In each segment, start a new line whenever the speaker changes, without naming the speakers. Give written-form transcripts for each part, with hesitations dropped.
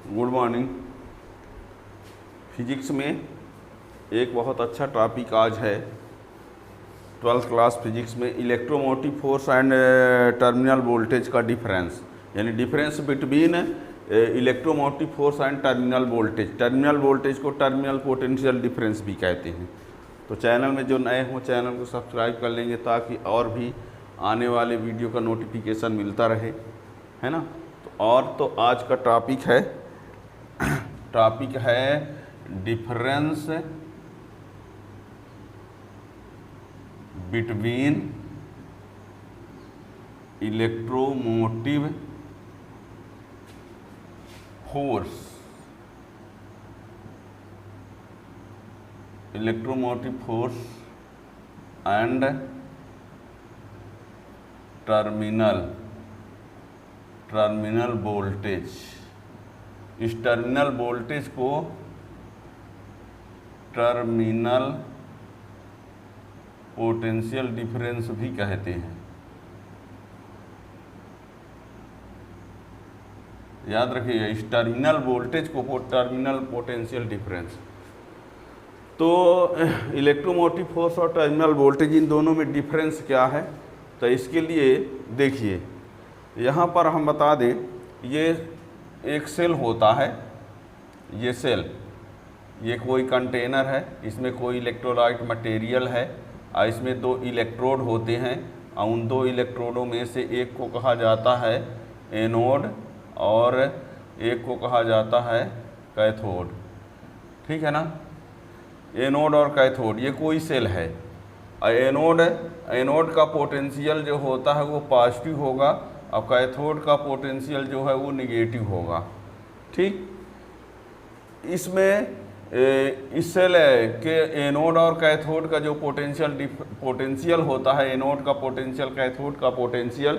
Good morning. Physics में एक बहुत अच्छा टॉपिक आज है। 12th क्लास फिजिक्स में electromotive force and terminal voltage का डिफरेंस, यानी difference between electromotive force and terminal voltage. Terminal voltage को टर्मिनल पोटेंशियल डिफरेंस भी कहते हैं। तो चैनल में जो नए हों चैनल को सब्सक्राइब कर लेंगे ताकि और भी आने वाले वीडियो का नोटिफिकेशन मिलता रहे, है ना। तो आज का टॉपिक है difference between electromotive force and terminal voltage. इस टर्मिनल वोल्टेज को टर्मिनल पोटेंशियल डिफरेंस भी कहते हैं। याद रखिएगा, इस टर्मिनल वोल्टेज को टर्मिनल पोटेंशियल डिफरेंस। तो इलेक्ट्रोमोटिव फोर्स और टर्मिनल वोल्टेज, इन दोनों में डिफरेंस क्या है, तो इसके लिए देखिए यहाँ पर हम बता दें, ये एक सेल होता है। ये सेल, ये कोई कंटेनर है, इसमें कोई इलेक्ट्रोलाइट मटेरियल है और इसमें दो इलेक्ट्रोड होते हैं और उन दो इलेक्ट्रोडों में से एक को कहा जाता है एनोड और एक को कहा जाता है कैथोड। ठीक है ना। एनोड और कैथोड, ये कोई सेल है। एनोड का पोटेंशियल जो होता है वो पॉजिटिव होगा और कैथोड का पोटेंशियल जो है वो निगेटिव होगा। ठीक। इसमें इस सेल के एनोड और कैथोड का जो पोटेंशियल होता है, एनोड का पोटेंशियल कैथोड का पोटेंशियल,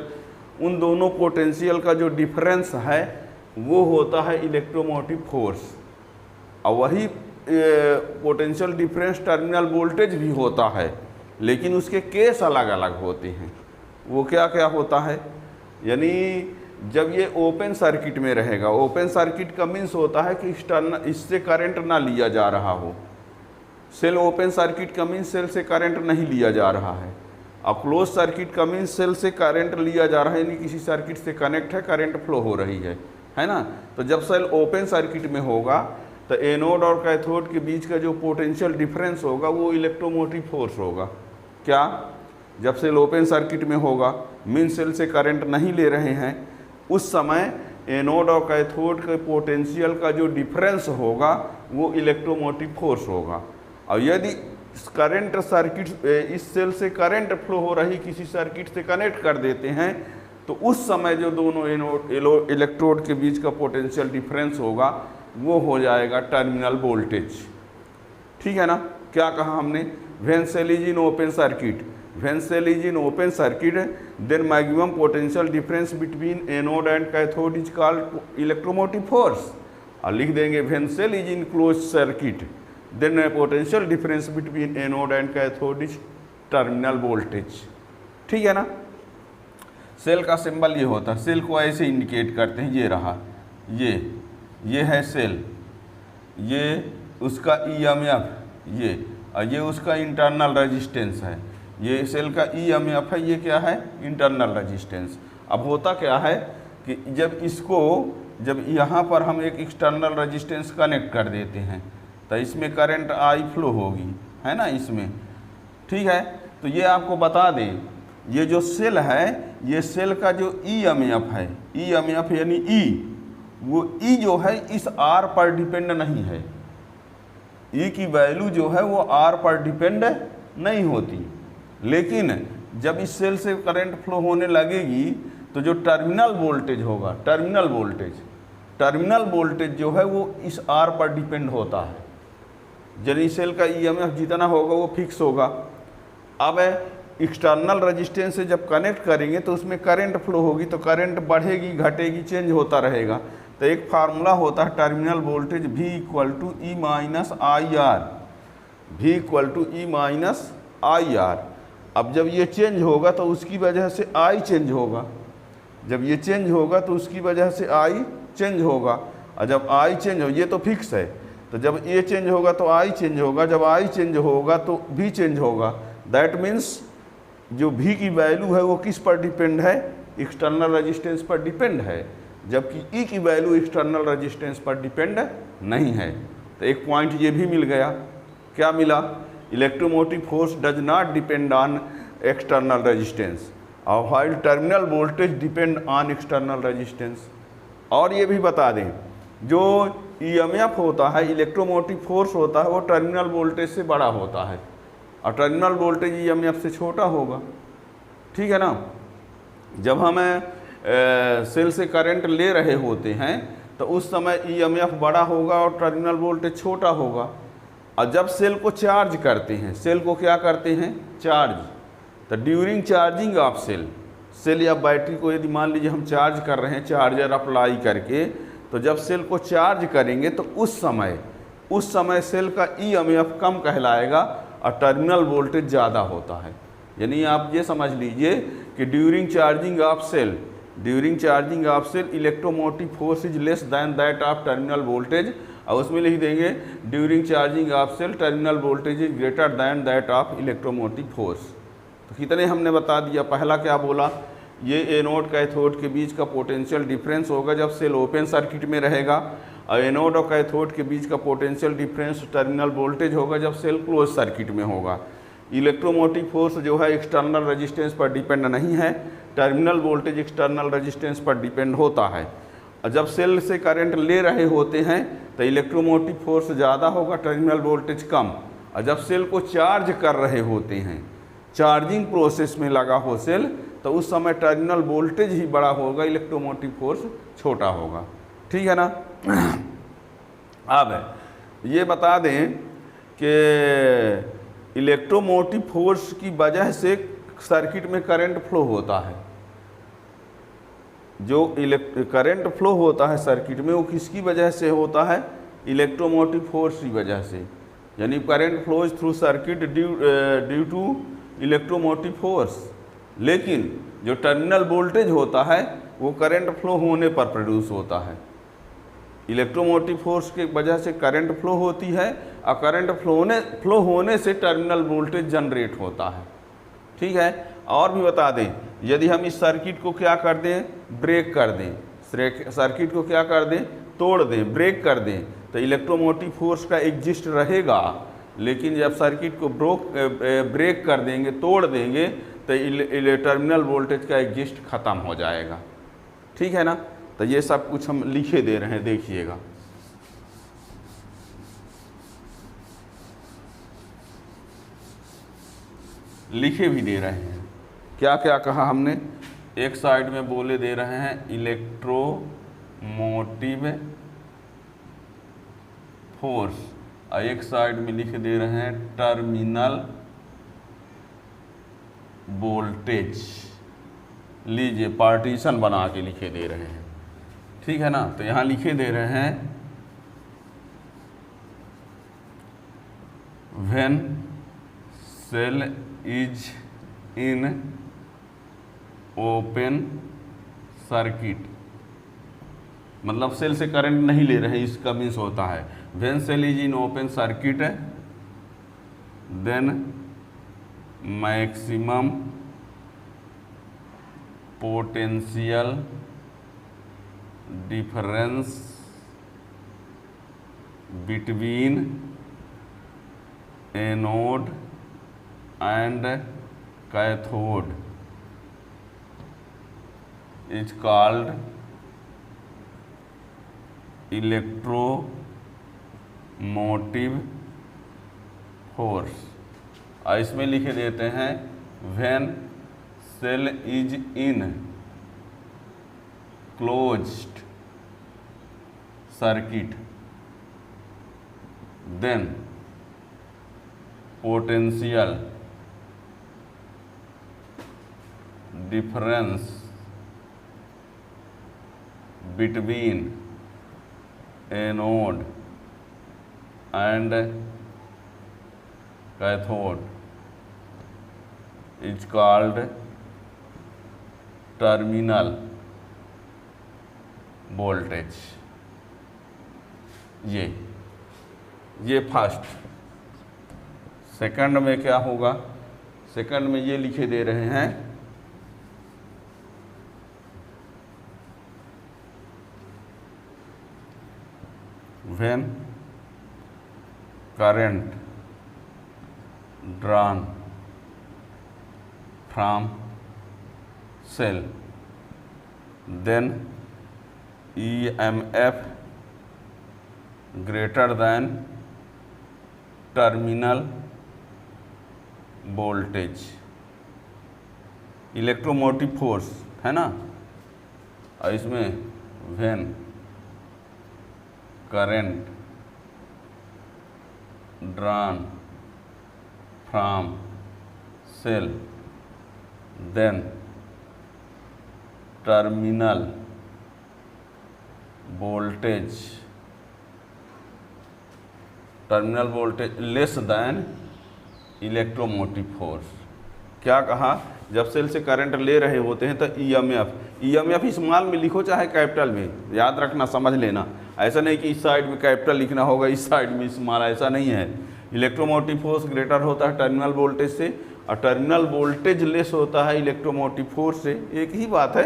उन दोनों पोटेंशियल का जो डिफरेंस है वो होता है इलेक्ट्रोमोटिव फोर्स। और वही पोटेंशियल डिफरेंस टर्मिनल वोल्टेज भी होता है, लेकिन उसके केस अलग अलग होते हैं। वो क्या क्या होता है, यानी जब ये ओपन सर्किट में रहेगा, ओपन सर्किट का मीन्स होता है कि इससे करंट ना लिया जा रहा हो। सेल ओपन सर्किट का मीन्स सेल से करंट नहीं लिया जा रहा है। अब क्लोज सर्किट का मीन्स सेल से करंट लिया जा रहा है, यानी किसी सर्किट से कनेक्ट है, करंट फ्लो हो रही है ना। तो जब सेल ओपन सर्किट में होगा तो एनोड और कैथोड के बीच का जो पोटेंशियल डिफरेंस होगा वो इलेक्ट्रोमोटिव फोर्स होगा। क्या? जब सेल ओपन सर्किट में होगा, मीन सेल से करंट नहीं ले रहे हैं, उस समय एनोड और कैथोड के पोटेंशियल का जो डिफरेंस होगा वो इलेक्ट्रोमोटिव फोर्स होगा। और यदि करंट सर्किट, इस सेल से करंट फ्लो हो रही किसी सर्किट से कनेक्ट कर देते हैं, तो उस समय जो दोनों इलेक्ट्रोड के बीच का पोटेंशियल डिफरेंस होगा वो हो जाएगा टर्मिनल वोल्टेज। ठीक है ना। क्या कहा हमने? When cell is in open circuit, when cell is in open circuit, then maximum potential difference between anode and cathode is called electromotive force। और लिख देंगे when cell is in closed circuit, then potential difference between anode and cathode is terminal voltage। ठीक है ना। Cell का symbol ये होता है, सेल को ऐसे इंडिकेट करते हैं, ये रहा, ये है सेल, ये उसका EMF, ये उसका इंटरनल रेजिस्टेंस है। ये सेल का EMF है, ये क्या है? Internal resistance. अब होता क्या है कि जब यहाँ पर हम एक एक्सटर्नल रेजिस्टेंस कनेक्ट कर देते हैं तो इसमें करंट आई फ्लो होगी, है ना, इसमें। ठीक है। तो ये आपको बता दें, ये जो सेल है, ये सेल का जो EMF है, EMF यानी वो E जो है इस R पर डिपेंड नहीं है। E की वैल्यू जो है वो R पर डिपेंड नहीं होती, लेकिन जब इस सेल से करंट फ्लो होने लगेगी तो जो टर्मिनल वोल्टेज होगा, टर्मिनल वोल्टेज जो है वो इस R पर डिपेंड होता है। यानी सेल का EMF जितना होगा वो फिक्स होगा। अब एक्सटर्नल रेजिस्टेंस से जब कनेक्ट करेंगे तो उसमें करंट फ्लो होगी, तो करंट बढ़ेगी, घटेगी, चेंज होता रहेगा। तो एक फार्मूला होता है terminal voltage V = E - IR। अब जब ये चेंज होगा तो उसकी वजह से I चेंज होगा, जब ये चेंज होगा तो उसकी वजह से I चेंज होगा। और जब आई चेंज हो, ये तो फिक्स है, तो जब ए चेंज होगा तो आई चेंज होगा, जब आई चेंज होगा तो भी चेंज होगा। दैट मीन्स जो भी की वैल्यू है वो किस पर डिपेंड है, एक्सटर्नल रेजिस्टेंस पर डिपेंड है, जबकि ई की वैल्यू एक्सटर्नल रेजिस्टेंस पर डिपेंड नहीं है। तो एक पॉइंट ये भी मिल गया, क्या मिला, electromotive force does not depend on external resistance और while terminal voltage depend on external resistance. और ये भी बता दें, जो ईएमएफ होता है, इलेक्ट्रोमोटिव फोर्स होता है, वो टर्मिनल वोल्टेज से बड़ा होता है और टर्मिनल वोल्टेज ईएमएफ से छोटा होगा, ठीक है ना। जब हमें सेल से करंट ले रहे होते हैं तो उस समय ईएमएफ बड़ा होगा और टर्मिनल वोल्टेज छोटा होगा। और जब सेल को चार्ज करते हैं, सेल को क्या करते हैं, चार्ज, तो ड्यूरिंग चार्जिंग ऑफ सेल या बैटरी को यदि मान लीजिए हम चार्ज कर रहे हैं चार्जर अप्लाई करके, तो जब सेल को चार्ज करेंगे तो उस समय सेल का ईएमएफ कम कहलाएगा और टर्मिनल वोल्टेज ज़्यादा होता है। यानी आप ये समझ लीजिए कि during charging of cell electromotive force is less than that of terminal voltage, और उसमें लिख देंगे during charging of cell terminal voltage is greater than that of electromotive force. तो कितने हमने बता दिया। पहला क्या बोला, ये एनोड कैथोड के बीच का पोटेंशियल डिफरेंस होगा जब सेल ओपन सर्किट में रहेगा, और एनोड और कैथोड के बीच का पोटेंशियल डिफरेंस टर्मिनल वोल्टेज होगा जब सेल क्लोज सर्किट में होगा। इलेक्ट्रोमोटिव फोर्स जो है एक्सटर्नल रेजिस्टेंस पर डिपेंड नहीं है, टर्मिनल वोल्टेज एक्सटर्नल रेजिस्टेंस पर डिपेंड होता है। और जब सेल से करंट ले रहे होते हैं तो इलेक्ट्रोमोटिव फोर्स ज़्यादा होगा, टर्मिनल वोल्टेज कम। और जब सेल को चार्ज कर रहे होते हैं, चार्जिंग प्रोसेस में लगा हो सेल, तो उस समय टर्मिनल वोल्टेज ही बड़ा होगा, इलेक्ट्रोमोटिव फोर्स छोटा होगा, ठीक है ना। अब ये बता दें कि इलेक्ट्रोमोटिव फोर्स की वजह से सर्किट में करंट फ्लो होता है। जो करंट फ्लो होता है सर्किट में वो किसकी वजह से होता है, इलेक्ट्रोमोटिव फोर्स की वजह से। यानी current flows through circuit due to electromotive force. लेकिन जो टर्मिनल वोल्टेज होता है वो करंट फ्लो होने पर प्रोड्यूस होता है। इलेक्ट्रोमोटिव फोर्स की वजह से करंट फ्लो होती है और करंट फ्लो होने से टर्मिनल वोल्टेज जनरेट होता है, ठीक है। और भी बता दें, यदि हम इस सर्किट को क्या कर दें, ब्रेक कर दें, सर्किट को क्या कर दें, तोड़ दें, ब्रेक कर दें, तो इलेक्ट्रोमोटिव फोर्स का एग्जिस्ट रहेगा। लेकिन जब सर्किट को ब्रेक कर देंगे, तोड़ देंगे, तो टर्मिनल वोल्टेज का एग्जिस्ट ख़त्म हो जाएगा, ठीक है ना। तो ये सब कुछ हम लिखे दे रहे हैं, देखिएगा। लिखे भी दे रहे हैं, क्या क्या कहा हमने। एक साइड में बोले दे रहे हैं इलेक्ट्रोमोटिव फोर्स, और एक साइड में लिख दे रहे हैं टर्मिनल वोल्टेज। लीजिए, पार्टीशन बना के लिखे दे रहे हैं, ठीक है ना। तो यहाँ लिखे दे रहे हैं when cell is in open circuit, मतलब सेल से करंट नहीं ले रहे, इसका मीन्स होता है when cell is in open circuit then maximum potential difference between anode and cathode is called electromotive force. और इसमें लिखे देते हैं when cell is in closed circuit then potential difference between anode and cathode is called terminal voltage। ये first. Second में क्या होगा, second में ये लिखे दे रहे हैं when current drawn from cell then EMF greater than terminal voltage, electromotive force है ना। और इसमें when current drawn from cell then terminal voltage less than electromotive force. क्या कहा, जब सेल से करंट ले रहे होते हैं तो ईएमएफ स्मॉल में लिखो चाहे कैपिटल में, याद रखना, समझ लेना। ऐसा नहीं कि इस साइड में कैपिटल लिखना होगा, इस साइड में स्मॉल, ऐसा नहीं है। इलेक्ट्रोमोटिव फोर्स ग्रेटर होता है टर्मिनल वोल्टेज से, और टर्मिनल वोल्टेज लेस होता है इलेक्ट्रोमोटिव फोर्स से। एक ही बात है,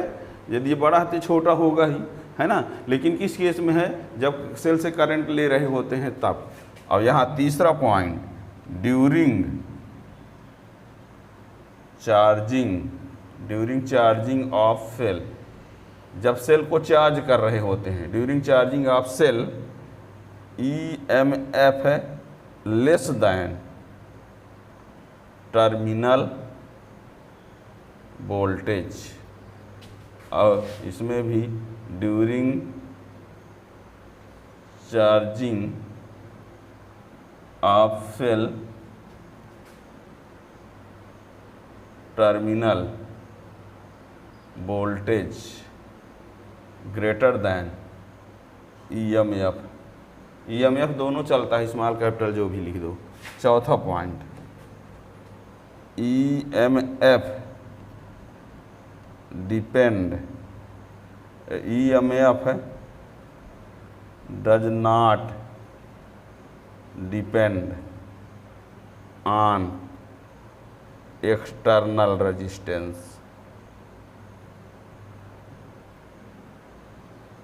यदि बड़ा है तो छोटा होगा ही, है ना। लेकिन किस केस में है, जब सेल से करंट ले रहे होते हैं तब। और यहाँ तीसरा point, during charging of cell, जब सेल को चार्ज कर रहे होते हैं, during charging of cell EMF है लेस दैन टर्मिनल वोल्टेज। और इसमें भी during charging of cell terminal voltage greater than EMF दोनों चलता है, स्मॉल कैपिटल जो भी लिख दो। चौथा point, EMF does not depend on external resistance।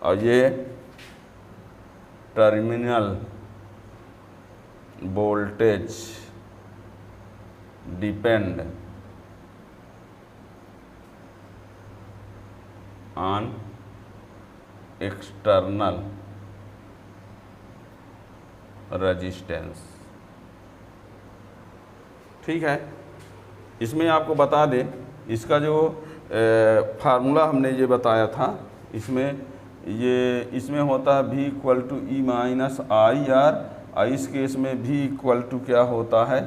और ये terminal voltage depend on external resistance. ठीक है, इसमें आपको बता दें, इसका जो फार्मूला हमने ये बताया था, इसमें होता है V = E - IR, और इस केस में V = क्या होता है,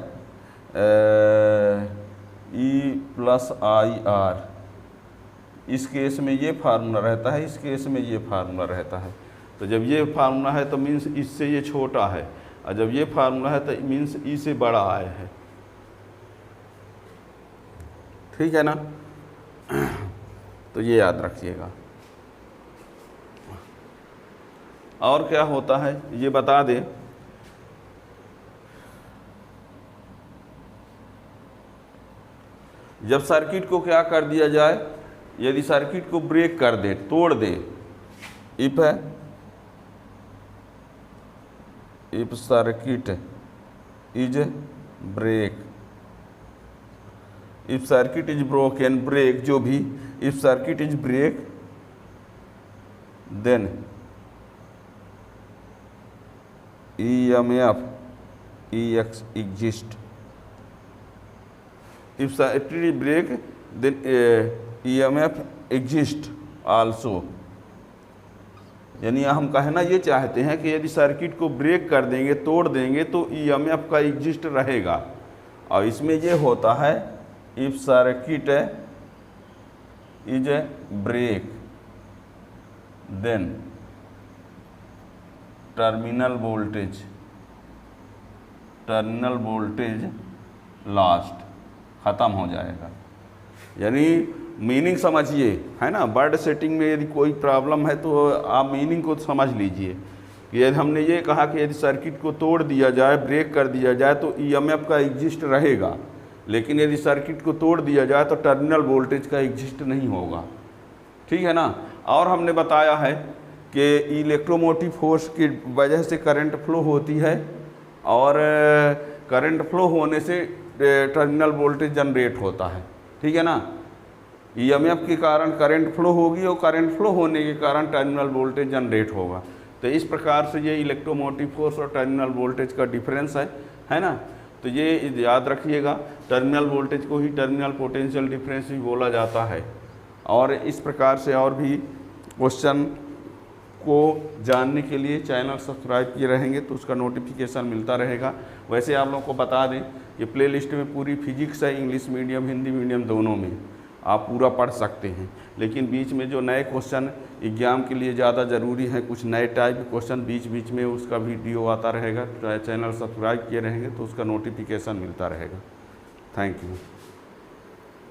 E + IR। इस केस में ये फार्मूला रहता है, इस केस में ये फार्मूला रहता है। तो जब ये फार्मूला है तो मीन्स इससे ये छोटा है, और जब ये फार्मूला है तो मीन्स ई से बड़ा आया है। ठीक है ना, तो ये याद रखिएगा। और क्या होता है ये बता दें, जब सर्किट को क्या कर दिया जाए, यदि सर्किट को ब्रेक कर दे, तोड़ दे, if circuit is break, if circuit is broken, break जो भी, if circuit is break then EMF exist। If circuit is break then EMF exist also। यानी हम कहना ये चाहते हैं कि यदि सर्किट को ब्रेक कर देंगे, तोड़ देंगे, तो EMF का एग्जिस्ट रहेगा। और इसमें ये होता है, if circuit is break then terminal voltage last, ख़त्म हो जाएगा। यानी मीनिंग समझिए, है ना। वर्ड सेटिंग में यदि कोई प्रॉब्लम है तो आप मीनिंग को समझ लीजिए। यदि हमने ये कहा कि यदि सर्किट को तोड़ दिया जाए, ब्रेक कर दिया जाए तो ईएमएफ का एग्जिस्ट रहेगा, लेकिन यदि सर्किट को तोड़ दिया जाए तो टर्मिनल वोल्टेज का एग्जिस्ट नहीं होगा। ठीक है ना। और हमने बताया है कि इलेक्ट्रोमोटिव फोर्स की वजह से करंट फ्लो होती है और करंट फ्लो होने से टर्मिनल वोल्टेज जनरेट होता है। ठीक है ना। ईएमएफ के कारण करंट फ्लो होगी और करंट फ्लो होने के कारण टर्मिनल वोल्टेज जनरेट होगा। तो इस प्रकार से ये इलेक्ट्रोमोटिव फोर्स और टर्मिनल वोल्टेज का डिफरेंस है ना। तो ये याद रखिएगा, टर्मिनल वोल्टेज को ही टर्मिनल पोटेंशियल डिफरेंस भी बोला जाता है। और इस प्रकार से और भी क्वेश्चन को जानने के लिए चैनल सब्सक्राइब किए रहेंगे तो उसका नोटिफिकेशन मिलता रहेगा। वैसे आप लोगों को बता दें कि प्लेलिस्ट में पूरी फिजिक्स है, इंग्लिश मीडियम हिंदी मीडियम दोनों में आप पूरा पढ़ सकते हैं। लेकिन बीच में जो नए क्वेश्चन एग्जाम के लिए ज़्यादा ज़रूरी है, कुछ नए टाइप के क्वेश्चन बीच बीच में उसका वीडियो आता रहेगा। चैनल सब्सक्राइब किए रहेंगे तो उसका नोटिफिकेशन मिलता रहेगा। Thank you.